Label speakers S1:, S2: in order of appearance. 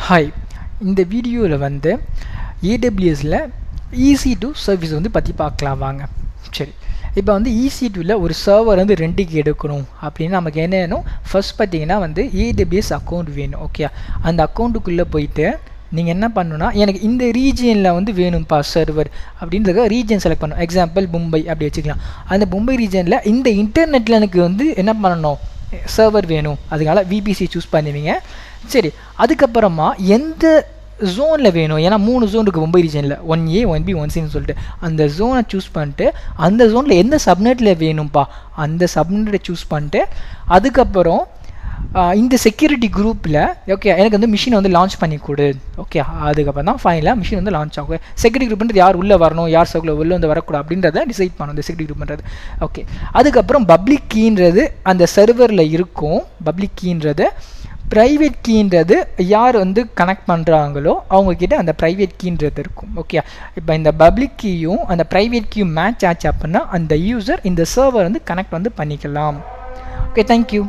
S1: Hi, இந்த வீடியோவில் வந்து ஏடபிள்யூஎஸில் EC2 சர்வீஸ் வந்து பற்றி பார்க்கலாம் வாங்க. சரி, இப்போ வந்து EC2வில் ஒரு சர்வர் வந்து ரெண்டுக்கு எடுக்கணும் அப்படின்னு நமக்கு என்ன வேணும்? ஃபர்ஸ்ட் பார்த்தீங்கன்னா வந்து AWS அக்கௌண்ட் வேணும். ஓகே, அந்த அக்கௌண்ட்டுக்குள்ளே போயிட்டு நீங்கள் என்ன பண்ணணும்னா, எனக்கு இந்த ரீஜியனில் வந்து வேணும்ப்பா சர்வர் அப்படின்றத ரீஜன் செலக்ட் பண்ணணும். எக்ஸாம்பிள் மும்பை அப்படி வச்சுக்கலாம். அந்த மும்பை ரீஜனில் இந்த இன்டர்நெட்டில் எனக்கு வந்து என்ன பண்ணணும்? சர்வர் வேணும். அதுக்காக VPC சூஸ் பண்ணுவீங்க. சரி, அதுக்கப்புறமா எந்த ஜோனில் வேணும்? ஏன்னா 3 ஜோன் இருக்குது மும்பை ரீஜனில், 1A 1B 1Cன்னு சொல்லிட்டு. அந்த ஜோனை சூஸ் பண்ணிட்டு அந்த ஜோனில் எந்த சப்நெட்டில் வேணும்ப்பா அந்த சப்நெட்டை சூஸ் பண்ணிட்டு அதுக்கப்புறம் இந்த செக்யூரிட்டி குரூப்பில் ஓகே எனக்கு வந்து மிஷினை வந்து லான்ச் பண்ணி கொடு. ஓகே, அதுக்கப்புறம் தான் ஃபைனலாக மிஷின் வந்து லான்ச் ஆகும். செக்யூரிட்டி குரூப்ன்றது யார் உள்ளே வரணும், யார் சர்க்குலர் உள்ளே வந்து வரக்கூடாது அப்படின்றத டிசைட் பண்ணணும் இந்த செக்யூரிட்டி குரூப்ன்றது. ஓகே, அதுக்கப்புறம் பப்ளிக் கீன்றது அந்த சர்வரில் இருக்கும். பப்ளிக் கீன்றது ப்ரைவேட் கீன்றது யார் வந்து கனெக்ட் பண்ணுறாங்களோ அவங்கக்கிட்ட அந்த ப்ரைவேட் கீன்றது இருக்கும். ஓகே, இப்போ இந்த பப்ளிக் கீயும் அந்த ப்ரைவேட் கீயும் மேட்ச் ஆச்சு அப்படின்னா அந்த யூசர் இந்த சர்வர் வந்து கனெக்ட் வந்து பண்ணிக்கலாம். Okay, thank you.